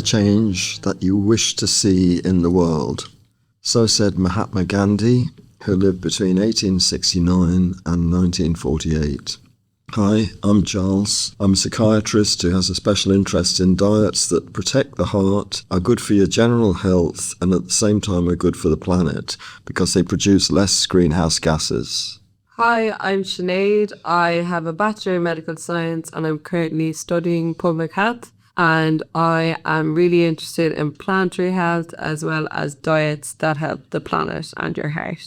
the change that you wish to see in the world. So said Mahatma Gandhi, who lived between 1869 and 1948. Hi, I'm Charles. I'm a psychiatrist who has a special interest in diets that protect the heart, are good for your general health, and at the same time are good for the planet because they produce less greenhouse gases. Hi, I'm Sinead. I have a Bachelor in Medical Science and I'm currently studying public health. And I am really interested in planetary health as well as diets that help the planet and your heart.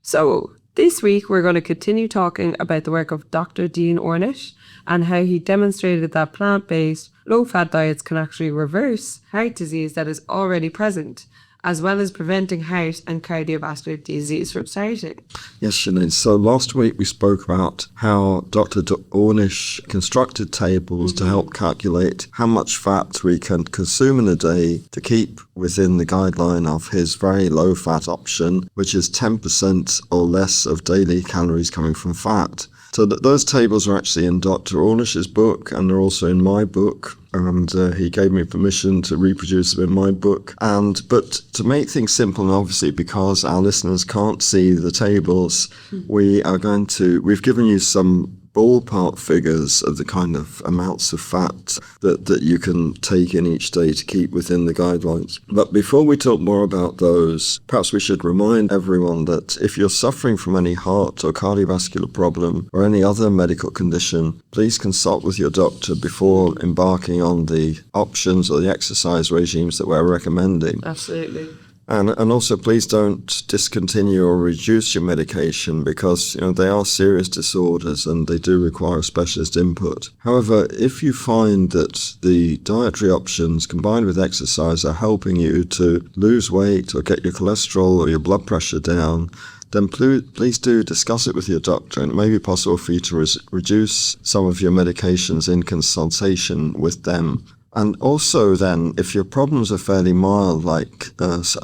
So this week we're going to continue talking about the work of Dr. Dean Ornish and how he demonstrated that plant-based, low-fat diets can actually reverse heart disease that is already present, as well as preventing heart and cardiovascular disease from starting. Yes, Sinead. So last week we spoke about how Dr. Ornish constructed tables to help calculate how much fat we can consume in a day to keep within the guideline of his very low-fat option, which is 10% or less of daily calories coming from fat. So those tables are actually in Dr. Ornish's book, and they're also in my book, and he gave me permission to reproduce them in my book. But to make things simple, and obviously because our listeners can't see the tables, we've given you some ballpark figures of the kind of amounts of fat that you can take in each day to keep within the guidelines. But before we talk more about those, perhaps we should remind everyone that if you're suffering from any heart or cardiovascular problem or any other medical condition, please consult with your doctor before embarking on the options or the exercise regimes that we're recommending. Absolutely. And also, please don't discontinue or reduce your medication because, they are serious disorders and they do require specialist input. However, if you find that the dietary options combined with exercise are helping you to lose weight or get your cholesterol or your blood pressure down, then please do discuss it with your doctor, and it may be possible for you to reduce some of your medications in consultation with them. And also then, if your problems are fairly mild, like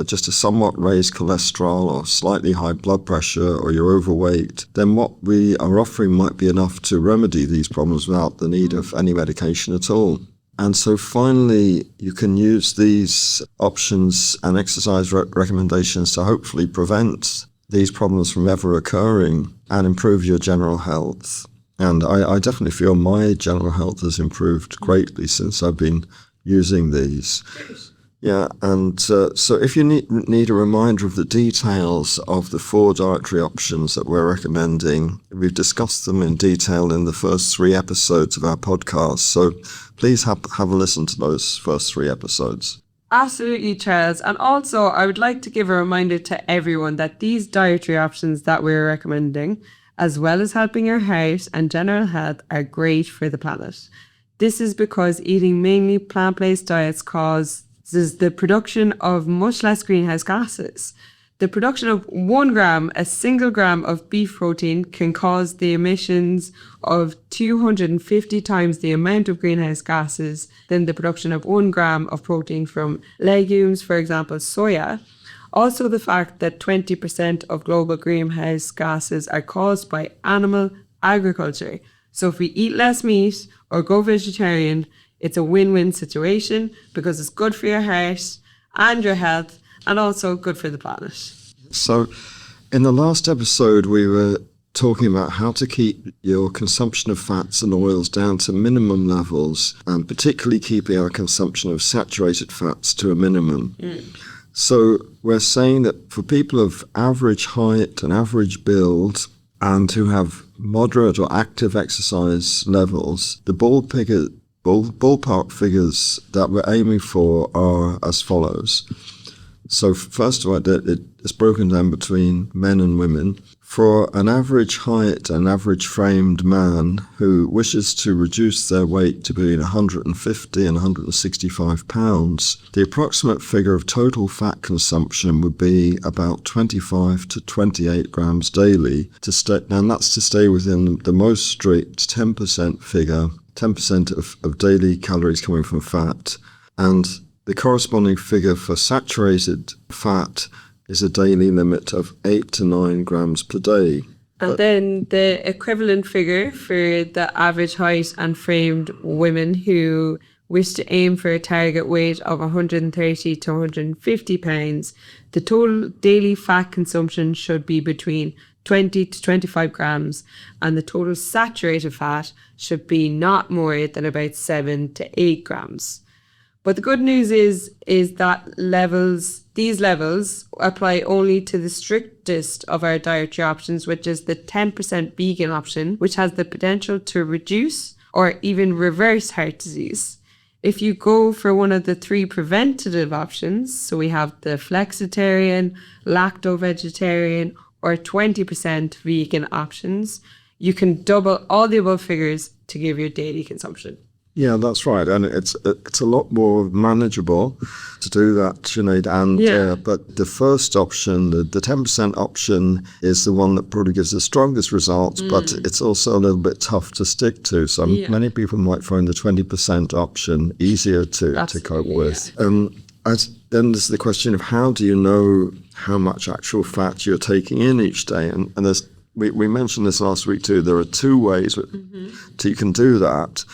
just a somewhat raised cholesterol or slightly high blood pressure, or you're overweight, then what we are offering might be enough to remedy these problems without the need of any medication at all. And so finally, you can use these options and exercise recommendations to hopefully prevent these problems from ever occurring and improve your general health. And I definitely feel my general health has improved greatly since I've been using these. Yeah, and so if you need a reminder of the details of the 4 dietary options that we're recommending, we've discussed them in detail in the first 3 episodes of our podcast. So please have a listen to those first 3 episodes. Absolutely, Charles. And also, I would like to give a reminder to everyone that these dietary options that we're recommending, as well as helping your heart and general health, are great for the planet. This is because eating mainly plant-based diets causes the production of much less greenhouse gases. The production of 1 gram, a single gram of beef protein, can cause the emissions of 250 times the amount of greenhouse gases than the production of 1 gram of protein from legumes, for example, soya. Also, the fact that 20% of global greenhouse gases are caused by animal agriculture. So if we eat less meat or go vegetarian, it's a win-win situation because it's good for your heart and your health and also good for the planet. So in the last episode, we were talking about how to keep your consumption of fats and oils down to minimum levels, and particularly keeping our consumption of saturated fats to a minimum. So we're saying that for people of average height and average build and who have moderate or active exercise levels, the ballpark figures that we're aiming for are as follows. So first of all, it's broken down between men and women. For an average height and average framed man who wishes to reduce their weight to between 150 and 165 pounds, the approximate figure of total fat consumption would be about 25 to 28 grams daily, and that's to stay within the most strict 10% figure, 10% of daily calories coming from fat. And the corresponding figure for saturated fat is a daily limit of 8 to 9 grams per day. And then the equivalent figure for the average height and framed women who wish to aim for a target weight of 130 to 150 pounds, the total daily fat consumption should be between 20 to 25 grams, and the total saturated fat should be not more than about 7 to 8 grams. But the good news is that these levels apply only to the strictest of our dietary options, which is the 10% vegan option, which has the potential to reduce or even reverse heart disease. If you go for one of the 3 preventative options, so we have the flexitarian, lacto-vegetarian, or 20% vegan options, you can double all the above figures to give your daily consumption. Yeah, that's right, and it's a lot more manageable to do that, Sinead. And but the first option, the 10% option, is the one that probably gives the strongest results, but it's also a little bit tough to stick to. So many people might find the 20% option easier to cope with. Then there's the question of how do you know how much actual fat you're taking in each day, and there's we mentioned this last week too. There are 2 ways that you can do that.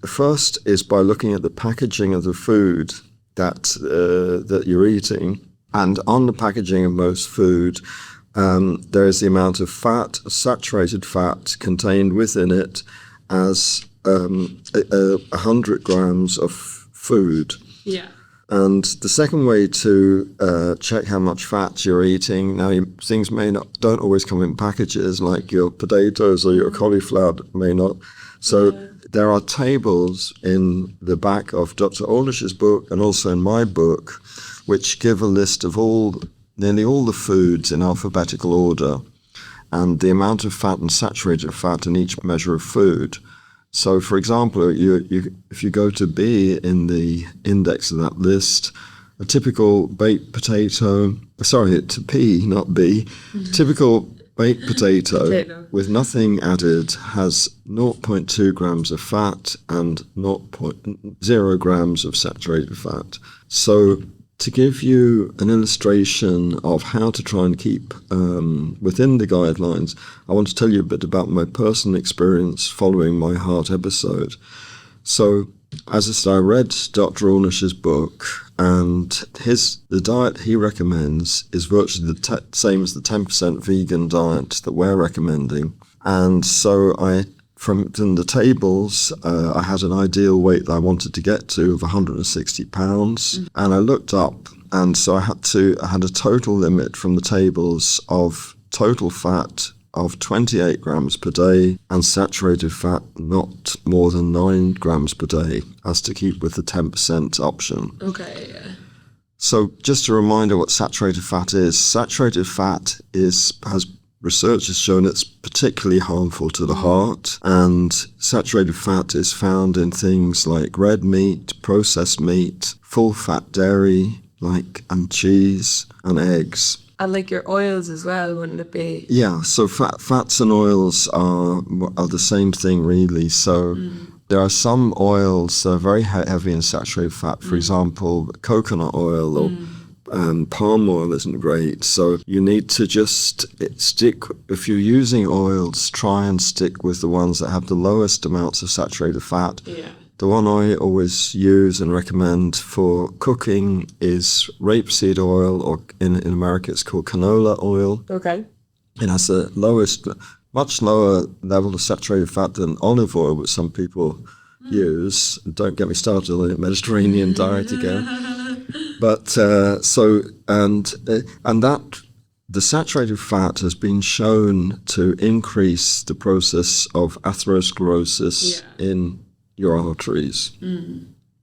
First is by looking at the packaging of the food that you're eating, and on the packaging of most food, there is the amount of fat, saturated fat, contained within it as 100 grams of food. Yeah. And the second way to check how much fat you're eating, now things don't always come in packages, like your potatoes or your cauliflower may not. So there are tables in the back of Dr. Ornish's book and also in my book, which give a list of nearly all the foods in alphabetical order and the amount of fat and saturated fat in each measure of food. So, for example, if you go to B in the index of that list, a typical baked potato, to P, not B, typical baked potato with nothing added has 0.2 grams of fat and 0.0 grams of saturated fat. So to give you an illustration of how to try and keep within the guidelines, I want to tell you a bit about my personal experience following my heart episode. So, as I said, I read Dr. Ornish's book, and the diet he recommends is virtually the same as the 10% vegan diet that we're recommending. And so from the tables, I had an ideal weight that I wanted to get to of 160 pounds. And I looked up, and so I had a total limit from the tables of total fat of 28 grams per day and saturated fat not more than 9 grams per day, as to keep with the 10% option. Okay, yeah. So just a reminder what saturated fat is. Saturated fat research has shown it's particularly harmful to the heart, and saturated fat is found in things like red meat, processed meat, full-fat dairy, and cheese and eggs. And like your oils as well, wouldn't it be? Yeah, so fats and oils are the same thing, really. So there are some oils that are very heavy in saturated fat. For example, coconut oil or palm oil isn't great. So you need to just stick, if you're using oils, try and stick with the ones that have the lowest amounts of saturated fat. Yeah. The one I always use and recommend for cooking is rapeseed oil, or in America it's called canola oil. Okay. It has the much lower level of saturated fat than olive oil, which some people use. Don't get me started on the Mediterranean diet again. But the saturated fat has been shown to increase the process of atherosclerosis in your arteries.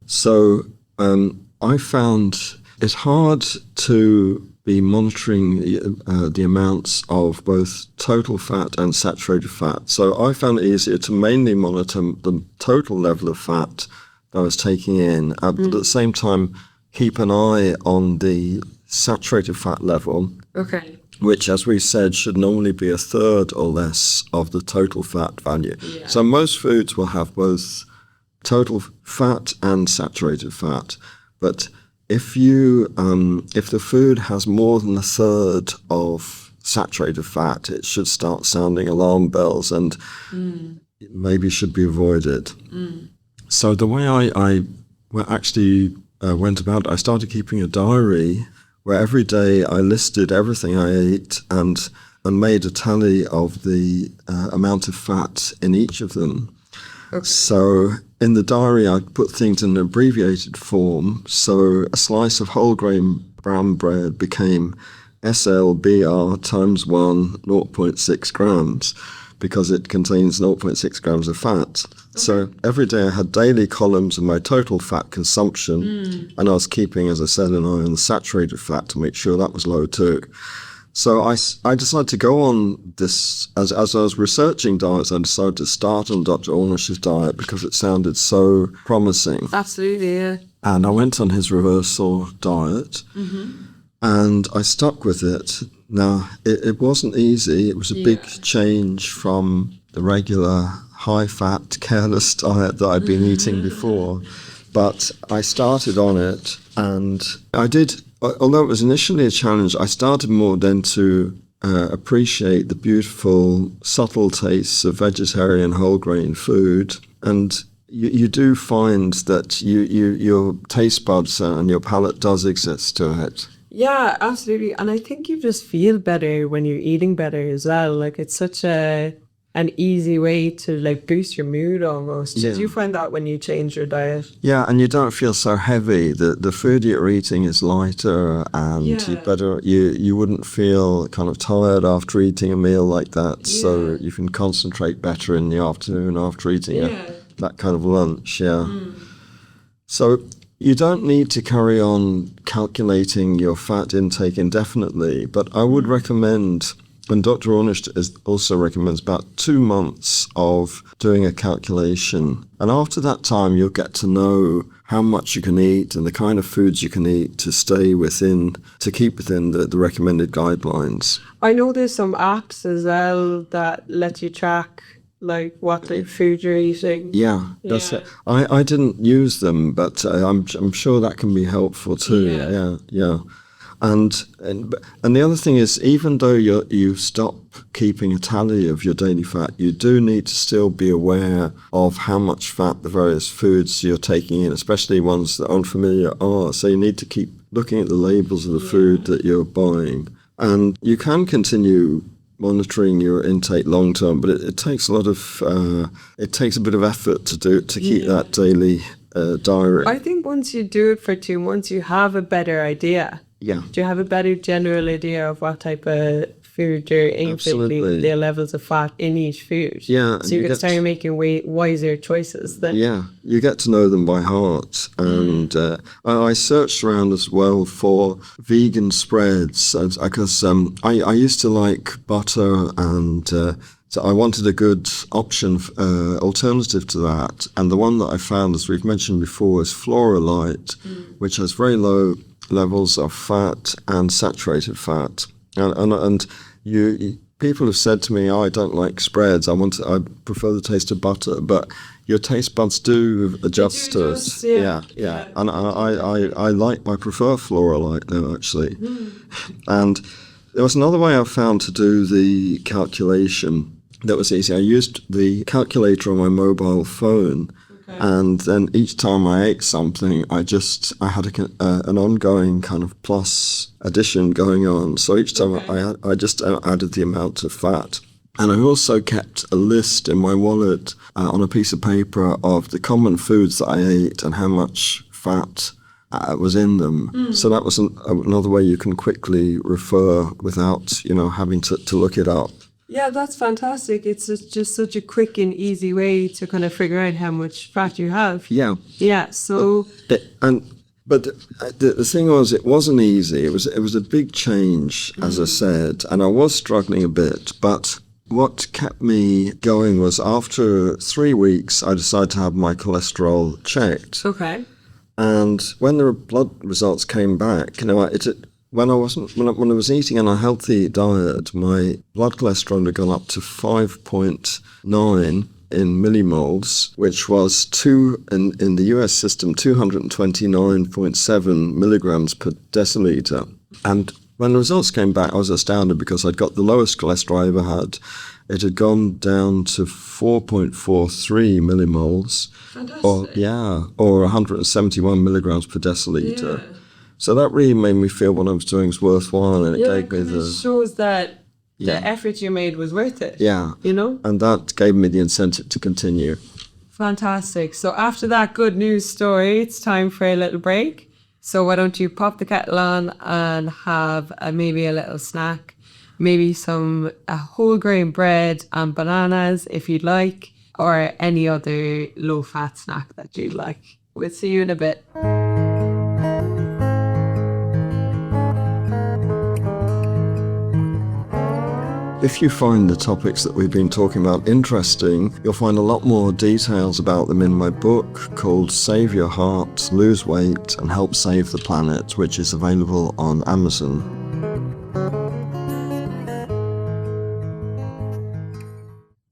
So I found it's hard to be monitoring the amounts of both total fat and saturated fat. So I found it easier to mainly monitor the total level of fat that I was taking in, but at the same time keep an eye on the saturated fat level. Okay. Which, as we said, should normally be a third or less of the total fat value. Yeah. So most foods will have both total fat and saturated fat, but if the food has more than a third of saturated fat, it should start sounding alarm bells and maybe should be avoided. So the way I actually went about it, I started keeping a diary where every day I listed everything I ate and made a tally of the amount of fat in each of them. Okay. So in the diary, I put things in an abbreviated form. So a slice of whole grain brown bread became SLBR times 1, 0.6 grams, because it contains 0.6 grams of fat. Okay. So every day I had daily columns of my total fat consumption, and I was keeping, as I said, an eye on the saturated fat to make sure that was low too. So I decided to go on this, as I was researching diets, I decided to start on Dr. Ornish's diet because it sounded so promising. Absolutely, yeah. And I went on his reversal diet, and I stuck with it. Now, it wasn't easy. It was a big change from the regular high-fat, careless diet that I'd been eating before. But I started on it, and I did, although it was initially a challenge, I started more then to appreciate the beautiful, subtle tastes of vegetarian whole grain food. And you do find that your taste buds and your palate does exist to it. Yeah, absolutely. And I think you just feel better when you're eating better as well. Like, it's such an easy way to like boost your mood almost. Yeah. Did you find that when you change your diet? Yeah, and you don't feel so heavy. The food you're eating is lighter, and you wouldn't feel kind of tired after eating a meal like that. Yeah. So you can concentrate better in the afternoon after eating that kind of lunch. Yeah. So you don't need to carry on calculating your fat intake indefinitely, but I would recommend, and Dr. Ornish also recommends, about 2 months of doing a calculation. And after that time, you'll get to know how much you can eat and the kind of foods you can eat to keep within the recommended guidelines. I know there's some apps as well that let you track like what the food you're eating. Yeah, that's it. I didn't use them, but I'm sure that can be helpful too. Yeah. And the other thing is, even though you stop keeping a tally of your daily fat, you do need to still be aware of how much fat the various foods you're taking in, especially ones that unfamiliar are. So you need to keep looking at the labels of the food that you're buying. And you can continue monitoring your intake long term, but it takes a bit of effort to keep that daily diary. I think once you do it for 2 months, you have a better idea. Yeah. Do you have a better general idea of what type of food you're eating, the levels of fat in each food? Yeah. So you can start making wiser choices then. Yeah, you get to know them by heart. And I searched around as well for vegan spreads because I used to like butter, and so I wanted a good option, alternative to that. And the one that I found, as we've mentioned before, is Floralite, which has very low levels of fat and saturated fat, and people have said to me, I don't like spreads. I prefer the taste of butter, but your taste buds do adjust to it. Yeah. And I prefer Floralite now, actually. And there was another way I found to do the calculation that was easy. I used the calculator on my mobile phone. And then each time I ate something, I had an ongoing kind of plus addition going on. So each time I just added the amount of fat. And I also kept a list in my wallet on a piece of paper of the common foods that I ate and how much fat was in them. So that was another way you can quickly refer without having to look it up. Yeah, that's fantastic. It's just such a quick and easy way to kind of figure out how much fat you have. Yeah. Yeah. So. But the thing was, it wasn't easy. It was a big change, as I said, and I was struggling a bit. But what kept me going was, after 3 weeks, I decided to have my cholesterol checked. Okay. And when the blood results came back, when I was eating on a healthy diet, my blood cholesterol had gone up to 5.9 in millimoles, which was in the US system 229.7 milligrams per deciliter. And when the results came back, I was astounded because I'd got the lowest cholesterol I ever had, it had gone down to 4.43 millimoles, or 171 milligrams per deciliter. Yeah. So that really made me feel what I was doing was worthwhile, and it gave me it shows that the Yeah. effort you made was worth it. yeah, You know? and that gave me the incentive to continue. Fantastic. So after that good news story, it's time for a little break. So why don't you pop the kettle on and have maybe a little snack, maybe some whole grain bread and bananas if you'd like, or any other low fat snack that you'd like. We'll see you in a bit. If you find the topics that we've been talking about interesting, you'll find a lot more details about them in my book called Save Your Heart, Lose Weight and Help Save the Planet, which is available on Amazon.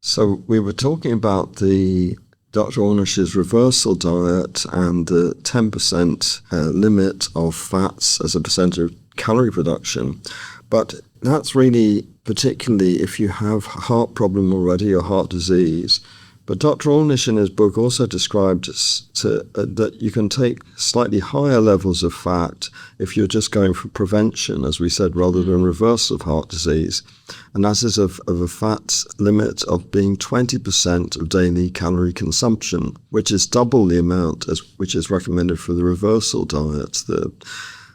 So we were talking about the Dr. Ornish's reversal diet and the 10% limit of fats as a percentage of calorie production. But that's really particularly if you have a heart problem already or heart disease. But Dr. Ornish in his book also described that you can take slightly higher levels of fat if you're just going for prevention, as we said, rather than reversal of heart disease. And that is of a fat limit of being 20% of daily calorie consumption, which is double the amount which is recommended for the reversal diet.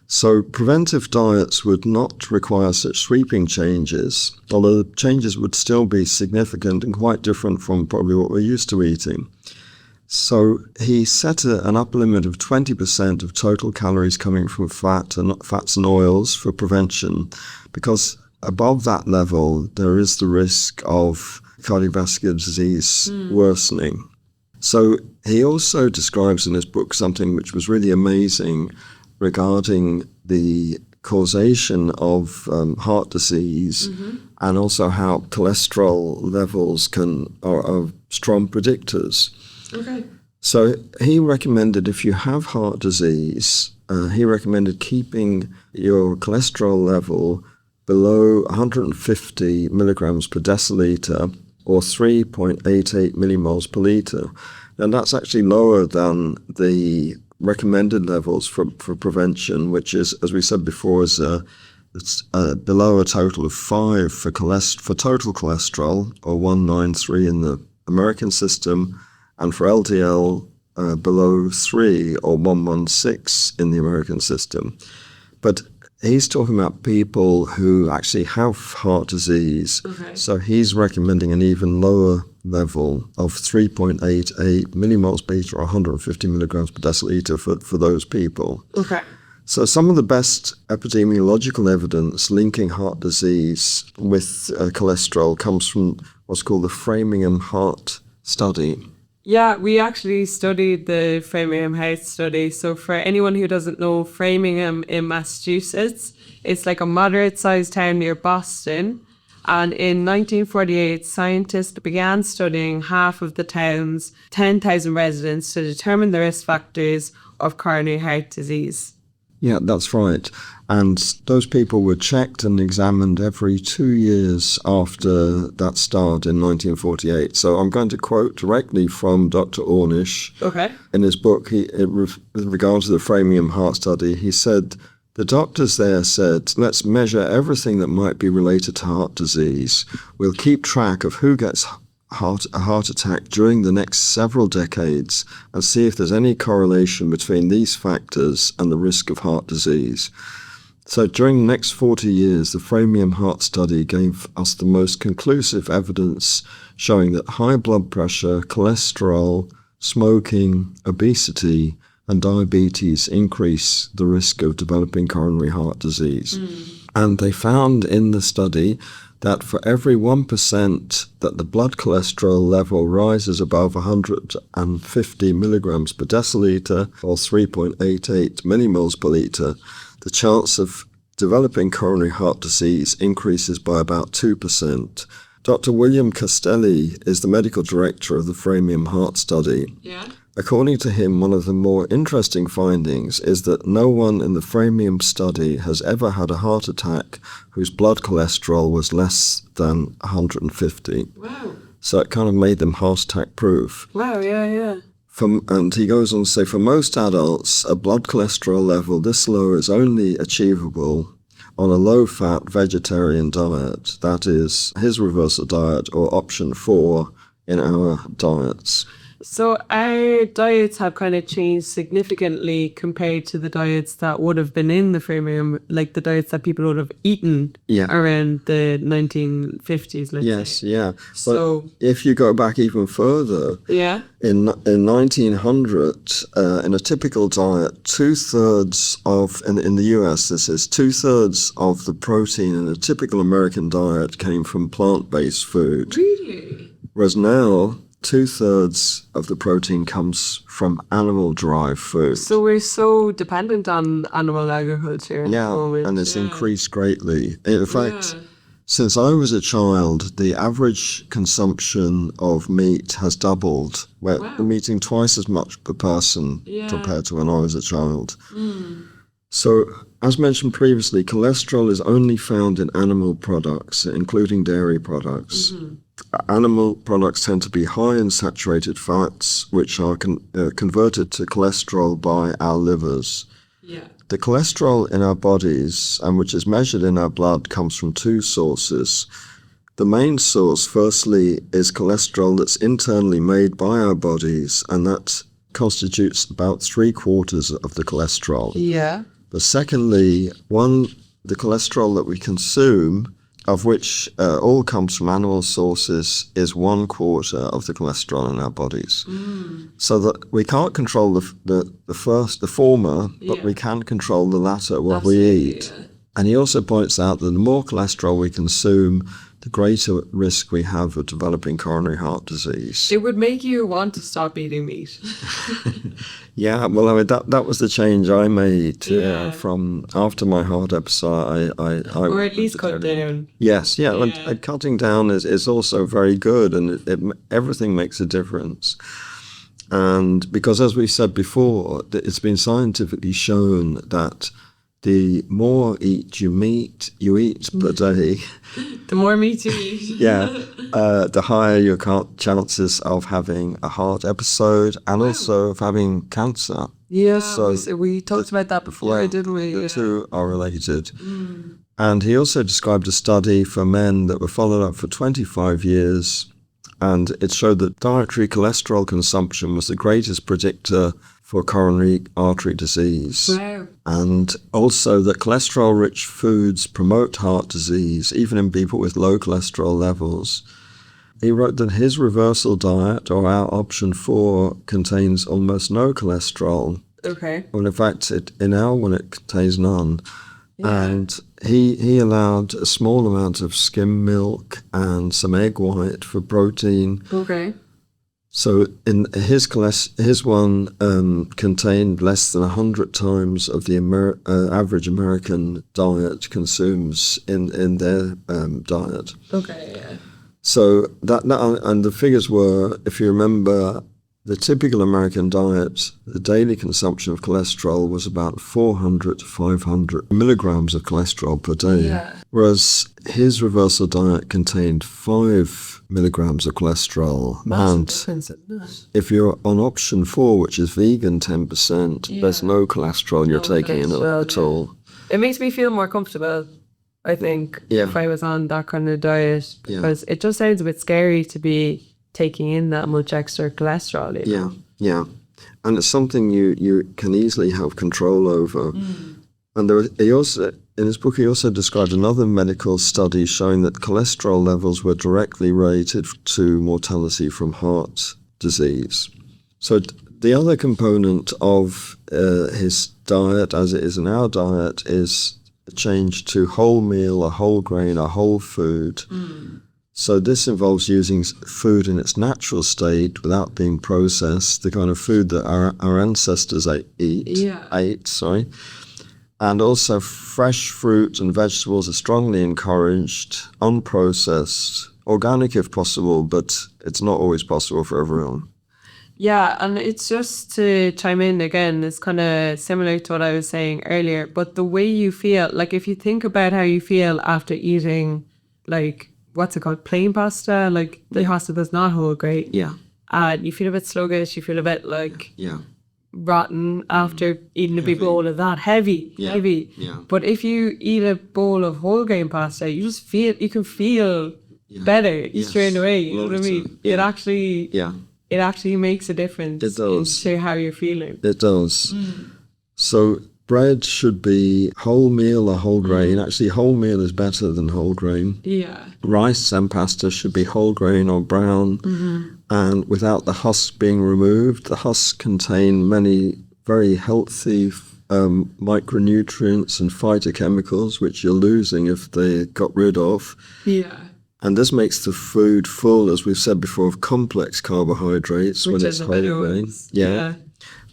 So preventive diets would not require such sweeping changes, although the changes would still be significant and quite different from probably what we're used to eating. So he set an upper limit of 20% of total calories coming from fats and oils for prevention, because above that level, there is the risk of cardiovascular disease worsening. So he also describes in his book something which was really amazing regarding the causation of heart disease and also how cholesterol levels are strong predictors. Okay. So he recommended if you have heart disease, he recommended keeping your cholesterol level below 150 milligrams per deciliter or 3.88 millimoles per liter. And that's actually lower than the recommended levels for prevention, which is, as we said before, is it's below a total of 5 for total cholesterol, or 193 in the American system, and for LDL below 3 or 116 in the American system. But he's talking about people who actually have heart disease. Okay. So he's recommending an even lower level of 3.88 millimoles per liter or 150 milligrams per deciliter for those people. Okay. So some of the best epidemiological evidence linking heart disease with cholesterol comes from what's called the Framingham Heart Study. Yeah, we actually studied the Framingham Heart Study. So for anyone who doesn't know, Framingham in Massachusetts, it's like a moderate-sized town near Boston. And in 1948, scientists began studying half of the town's 10,000 residents to determine the risk factors of coronary heart disease. Yeah, that's right. And those people were checked and examined every 2 years after that start in 1948. So I'm going to quote directly from Dr. Ornish. Okay. In his book, with regard to the Framingham Heart Study, he said, the doctors there said, let's measure everything that might be related to heart disease. We'll keep track of who gets a heart attack during the next several decades and see if there's any correlation between these factors and the risk of heart disease. So during the next 40 years, the Framingham Heart Study gave us the most conclusive evidence showing that high blood pressure, cholesterol, smoking, obesity, and diabetes increase the risk of developing coronary heart disease. And they found in the study that for every 1% that the blood cholesterol level rises above 150 milligrams per deciliter or 3.88 millimoles per liter, the chance of developing coronary heart disease increases by about 2%. Dr. William Castelli is the medical director of the Framingham Heart Study. Yeah. According to him, one of the more interesting findings is that no one in the Framingham study has ever had a heart attack whose blood cholesterol was less than 150. Wow. So it kind of made them heart attack proof. Wow, yeah. And he goes on to say, for most adults, a blood cholesterol level this low is only achievable on a low-fat vegetarian diet. That is his reversal diet or option 4 in our diets. So our diets have kind of changed significantly compared to the diets that would have been in the Framingham, like the diets that people would have eaten around the 1950s, let's say. Yeah. So but if you go back even further, in 1900, in a typical diet, 2/3 of, in the US, this is 2/3 of the protein in a typical American diet came from plant-based food. Really? Whereas now, 2/3 of the protein comes from animal-derived food. So we're so dependent on animal agriculture at the moment. And it's increased greatly. In fact, since I was a child, the average consumption of meat has doubled. We're eating twice as much per person compared to when I was a child. So, as mentioned previously, cholesterol is only found in animal products, including dairy products. Animal products tend to be high in saturated fats, which are converted to cholesterol by our livers. The cholesterol in our bodies, and which is measured in our blood, comes from 2 sources. The main source, firstly, is cholesterol that's internally made by our bodies, and that constitutes about 3/4 of the cholesterol. But secondly, the cholesterol that we consume, of which all comes from animal sources, is 1/4 of the cholesterol in our bodies. So that we can't control the former, but we can control the latter, what we eat. And he also points out that the more cholesterol we consume, the greater risk we have of developing coronary heart disease. It would make you want to stop eating meat. Well, I mean, that was the change I made from after my heart episode. I or at least cut down. Yes, and cutting down is also very good, and everything makes a difference. And because, as we said before, it's been scientifically shown that the more meat you eat per day, the more meat you eat, the higher your chances of having a heart episode and also of having cancer. So we talked about that before, didn't we? The two are related. And he also described a study for men that were followed up for 25 years, and it showed that dietary cholesterol consumption was the greatest predictor for coronary artery disease. Wow. And also that cholesterol-rich foods promote heart disease, even in people with low cholesterol levels. He wrote that his reversal diet, or our option 4, contains almost no cholesterol. Okay. Well, in fact, in our one, it contains none. And he allowed a small amount of skim milk and some egg white for protein. Okay. So in his one contained less than 100 times of the average American diet consumes in their diet. Okay. So that and the figures were, if you remember, the typical American diet, the daily consumption of cholesterol was about 400 to 500 milligrams of cholesterol per day, whereas his reversal diet contained 5 milligrams of cholesterol. And if you're on option 4, which is vegan 10%, there's no cholesterol you're taking in at all. It makes me feel more comfortable, I think, if I was on that kind of diet, because it just sounds a bit scary to be taking in that much extra cholesterol. And it's something you can easily have control over. And in his book, he also described another medical study showing that cholesterol levels were directly related to mortality from heart disease. So the other component of his diet, as it is in our diet, is a change to whole meal, a whole grain, a whole food. So this involves using food in its natural state without being processed, the kind of food that our ancestors ate. And also fresh fruit and vegetables are strongly encouraged, unprocessed, organic if possible, but it's not always possible for everyone. Yeah, and it's just to chime in again, it's kind of similar to what I was saying earlier, but the way you feel, like if you think about how you feel after eating, like, what's it called? Plain pasta, like the pasta that's not whole grain. Yeah. And you feel a bit sluggish, you feel a bit like Yeah. rotten after eating a big Heavy. bowl of that. Heavy. Yeah. But if you eat a bowl of whole grain pasta, you can feel better straight away. You know what I mean? Yeah. It actually makes a difference It does. into how you're feeling. It does. So bread should be whole meal or whole grain. Actually, whole meal is better than whole grain. Yeah. Rice and pasta should be whole grain or brown, and without the husk being removed. The husks contain many very healthy micronutrients and phytochemicals, which you're losing if they got rid of. Yeah. And this makes the food full, as we've said before, of complex carbohydrates Which when are it's the whole better grain. ones. Yeah.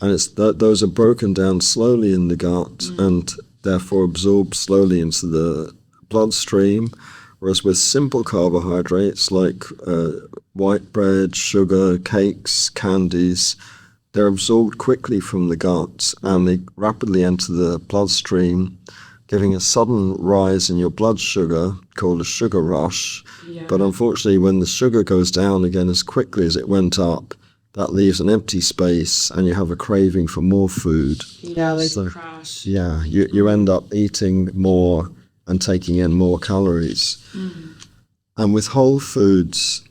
And it's those are broken down slowly in the gut and therefore absorbed slowly into the bloodstream. Whereas with simple carbohydrates like white bread, sugar, cakes, candies, they're absorbed quickly from the gut and they rapidly enter the bloodstream, giving a sudden rise in your blood sugar called a sugar rush. Yeah. But unfortunately, when the sugar goes down again as quickly as it went up, that leaves an empty space and you have a craving for more food. Yeah, like crash. Yeah, you end up eating more and taking in more calories. And with whole foods,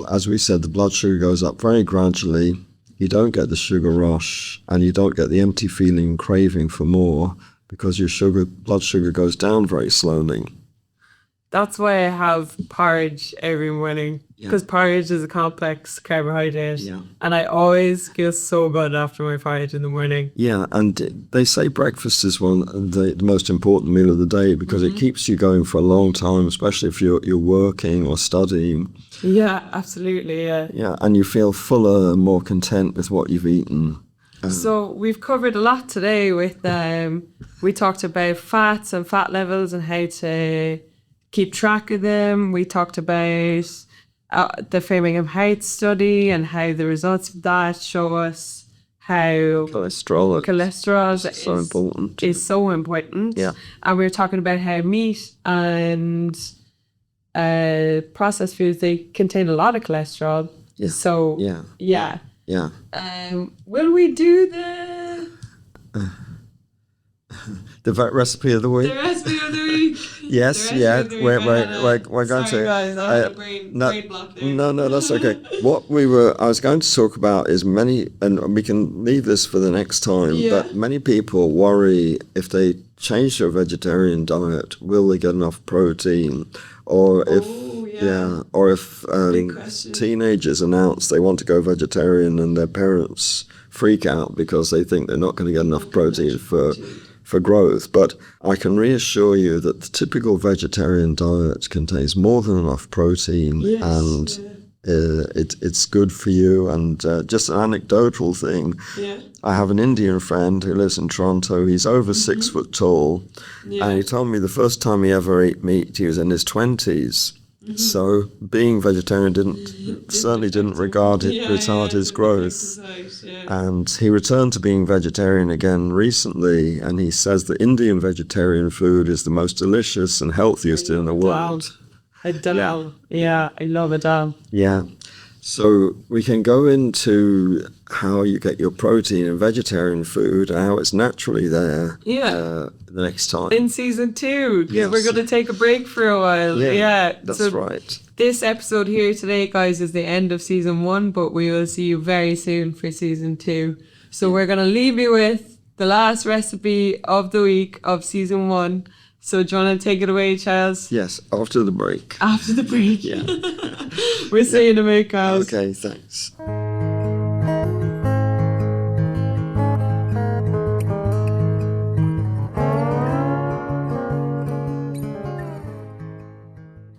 as we said, the blood sugar goes up very gradually. You don't get the sugar rush and you don't get the empty feeling and craving for more because your blood sugar goes down very slowly. That's why I have porridge every morning, because porridge is a complex carbohydrate. Yeah. And I always feel so good after my porridge in the morning. Yeah, and they say breakfast is one of the most important meal of the day because it keeps you going for a long time, especially if you're working or studying. Yeah, absolutely, yeah. Yeah, and you feel fuller and more content with what you've eaten. So we've covered a lot today with, we talked about fats and fat levels and how to keep track of them. We talked about the Framingham Health study and how the results of that show us how cholesterol is so important. Yeah. And we were talking about how meat and processed foods, they contain a lot of cholesterol. Yeah. So Yeah. will we do the recipe of the week? the recipe of the week? Yes, yeah. We're going Sorry, to. guys, I had a brain block there. No, that's okay. I was going to talk about is many, and we can leave this for the next time. Yeah. But many people worry if they change their vegetarian diet, will they get enough protein, or if Big question. teenagers announce they want to go vegetarian and their parents freak out because they think they're not going to get enough protein for growth. But I can reassure you that the typical vegetarian diet contains more than enough protein and it's good for you. And just an anecdotal thing, I have an Indian friend who lives in Toronto. He's over 6 foot tall, and he told me the first time he ever ate meat, he was in his 20s. So being vegetarian certainly didn't retard his growth. And he returned to being vegetarian again recently, and he says that Indian vegetarian food is the most delicious and healthiest in the world. Dal. Yeah, I love a dal. Yeah. So we can go into how you get your protein in vegetarian food and how it's naturally there the next time. In season 2. Yes. We're going to take a break for a while. Yeah. That's right. This episode here today, guys, is the end of season 1, but we will see you very soon for season 2. So we're going to leave you with the last recipe of the week of season 1. So do you want to take it away, Charles? Yes, after the break. After the break. Yeah. We're seeing you in a minute, guys. Okay, thanks.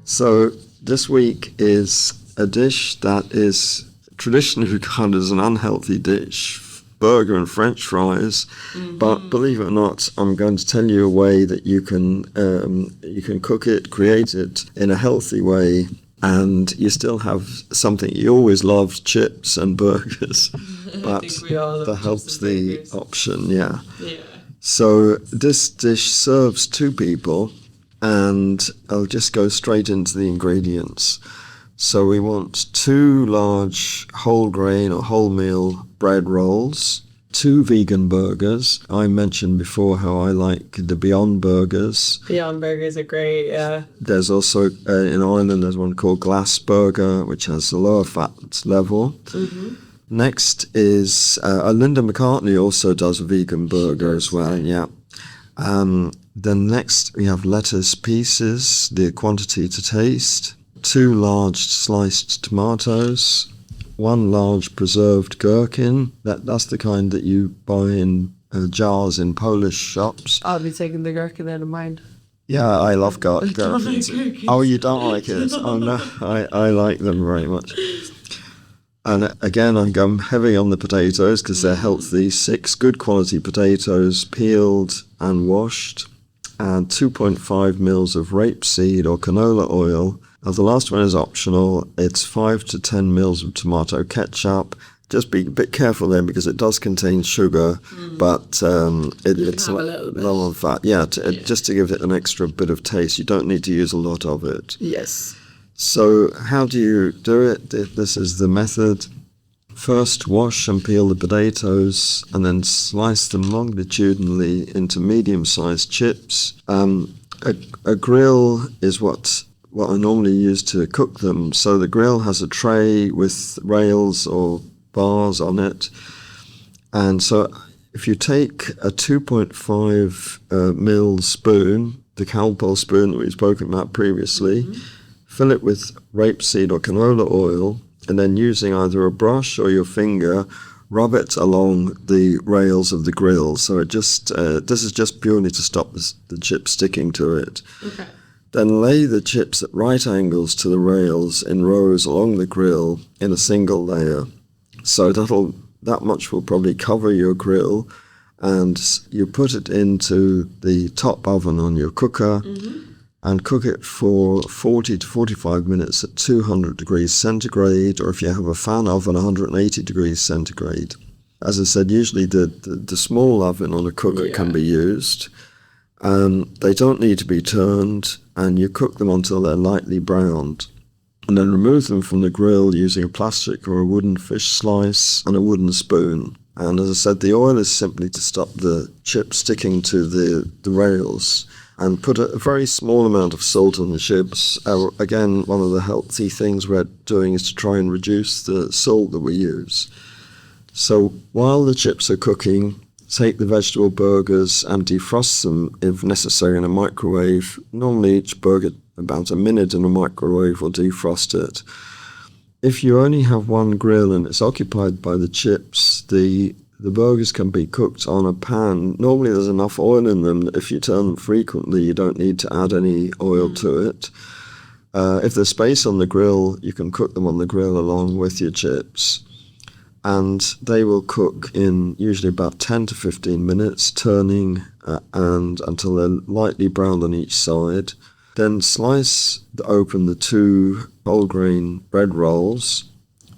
So this week is a dish that is traditionally regarded as an unhealthy dish, burger and French fries. But believe it or not, I'm going to tell you a way that you can cook it, create it in a healthy way. and you still have something you always loved, chips and burgers, but think we all love that chips helps and the burgers. option, yeah. Yeah. So this dish serves 2 people, and I'll just go straight into the ingredients. So we want 2 large whole grain or wholemeal bread rolls, 2 vegan burgers. I mentioned before how I like the Beyond burgers. Beyond burgers are great, yeah. There's also, in Ireland, there's one called Glass Burger, which has a lower fat level. Mm-hmm. Next is, Linda McCartney also does a vegan burger as well, yeah. Then next we have lettuce pieces, the quantity to taste, 2 large sliced tomatoes, 1 large preserved gherkin. That's the kind that you buy in jars in Polish shops. I'll be taking the gherkin out of mine. Yeah, I love gherkins. gherkins. Oh, you don't like it? Oh no, I like them very much. And again, I go heavy on the potatoes because they're healthy. 6 good quality potatoes, peeled and washed, and 2.5 mils of rapeseed or canola oil. Now, the last one is optional. It's 5 to 10 mils of tomato ketchup. Just be a bit careful there because it does contain sugar, but it's have a little bit. low on fat. Yeah, just to give it an extra bit of taste. You don't need to use a lot of it. Yes. So how do you do it? This is the method. First, wash and peel the potatoes and then slice them longitudinally into medium-sized chips. A grill is what I normally use to cook them. So the grill has a tray with rails or bars on it. And so if you take a 2.5 mil spoon, the Calpol spoon that we've spoken about previously, fill it with rapeseed or canola oil, and then using either a brush or your finger, rub it along the rails of the grill. So it just this is just purely to stop the chips sticking to it. Okay. Then lay the chips at right angles to the rails in rows along the grill in a single layer. So that much will probably cover your grill, and you put it into the top oven on your cooker. And cook it for 40 to 45 minutes at 200 degrees centigrade, or if you have a fan oven, 180 degrees centigrade. As I said, usually the small oven on a cooker can be used. They don't need to be turned, and you cook them until they're lightly browned. And then remove them from the grill using a plastic or a wooden fish slice and a wooden spoon. And as I said, the oil is simply to stop the chips sticking to the rails. And put a very small amount of salt on the chips. Again, one of the healthy things we're doing is to try and reduce the salt that we use. So while the chips are cooking, take the vegetable burgers and defrost them if necessary in a microwave. Normally each burger, about a minute in a microwave, will defrost it. If you only have one grill and it's occupied by the chips, the burgers can be cooked on a pan. Normally there's enough oil in them that if you turn them frequently, you don't need to add any oil to it. If there's space on the grill, you can cook them on the grill along with your chips. And they will cook in usually about 10 to 15 minutes, turning and until they're lightly browned on each side. Then open the 2 whole grain bread rolls,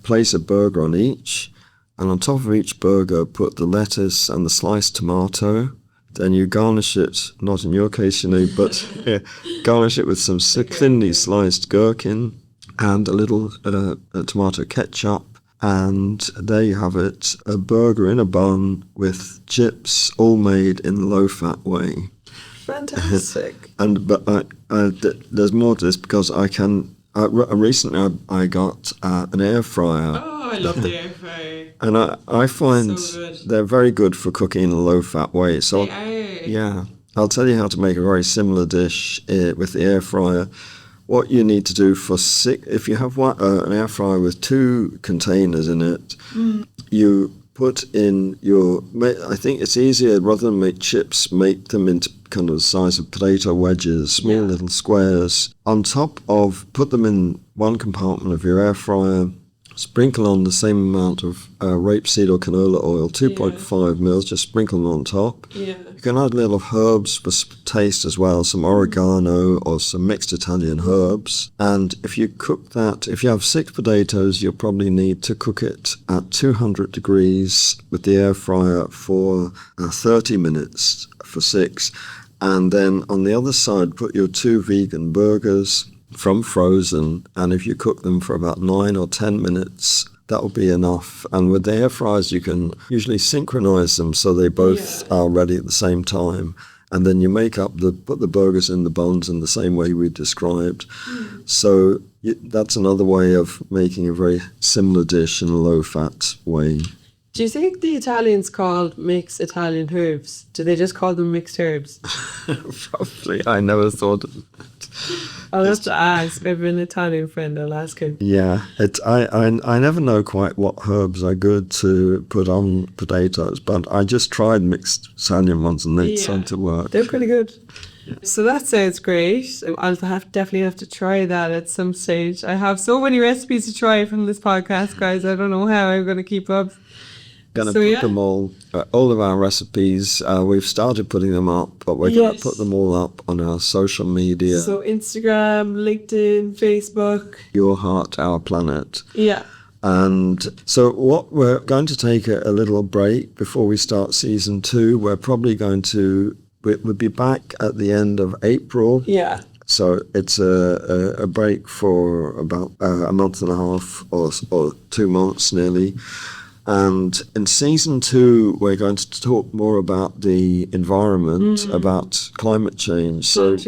place a burger on each, and on top of each burger, put the lettuce and the sliced tomato. Then you garnish it, not in your case, but garnish it with some thinly sliced gherkin and a little tomato ketchup. And there you have it, a burger in a bun with chips, all made in the low-fat way. Fantastic. But there's more to this because recently I got an air fryer. Oh, I love the air fryer. And I find So good. they're very good for cooking in a low-fat way. So They are. yeah, I'll tell you how to make a very similar dish with the air fryer. What you need to do if you have an air fryer with 2 containers in it, you put in I think it's easier rather than make chips, make them into kind of the size of potato wedges, small little squares. Put them in one compartment of your air fryer, Sprinkle on the same amount of rapeseed or canola oil, 2.5 mils, just sprinkle them on top. Yeah. You can add little herbs for taste as well, some oregano or some mixed Italian herbs. And if you cook that, if you have 6 potatoes, you'll probably need to cook it at 200 degrees with the air fryer for 30 minutes for 6. And then on the other side, put your 2 vegan burgers from frozen, and if you cook them for about 9 or 10 minutes, that will be enough. And with the air fryers, you can usually synchronize them so they both are ready at the same time. And then you put the burgers in the buns in the same way we described. So that's another way of making a very similar dish in a low-fat way. Do you think the Italians called mixed Italian herbs? Do they just call them mixed herbs? Probably. I never thought of that. I'll have to ask. I have an Italian friend. I'll ask him. Yeah, I never know quite what herbs are good to put on potatoes, but I just tried mixed Italian ones and they seemed to work. They're pretty good. So that sounds great. I'll definitely have to try that at some stage. I have so many recipes to try from this podcast, guys. I don't know how I'm going to keep up. Going to put them all of our recipes. We've started putting them up, but we're going to put them all up on our social media. So Instagram, LinkedIn, Facebook. Your Heart, Our Planet. Yeah. And so we're going to take a little break before we start season 2. We're probably we'll be back at the end of April. Yeah. So it's a break for about a month and a half or 2 months nearly. And in season 2, we're going to talk more about the environment, about climate change. So,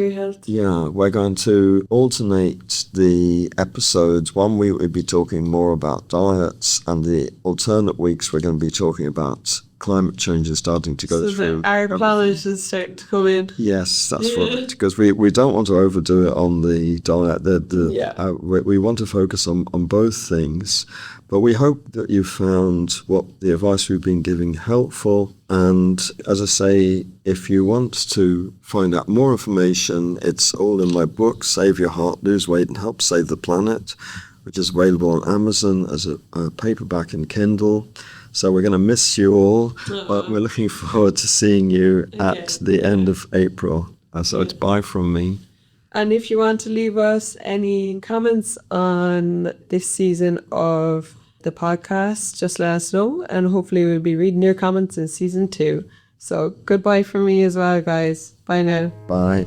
yeah, we're going to alternate the episodes. One week we'll be talking more about diets, and the alternate weeks we're going to be talking about climate change is starting to go through. So our planet is starting to come in. Yes, that's right. Because we don't want to overdo it on the diet. We want to focus on both things. But we hope that you found what the advice we've been giving helpful. And as I say, if you want to find out more information, it's all in my book, Save Your Heart, Lose Weight and Help Save the Planet, which is available on Amazon as a paperback and Kindle. So we're going to miss you all, but we're looking forward to seeing you at the end of April. So it's bye from me. And if you want to leave us any comments on this season of the podcast, just let us know. And hopefully we'll be reading your comments in season 2. So goodbye from me as well, guys. Bye now. Bye.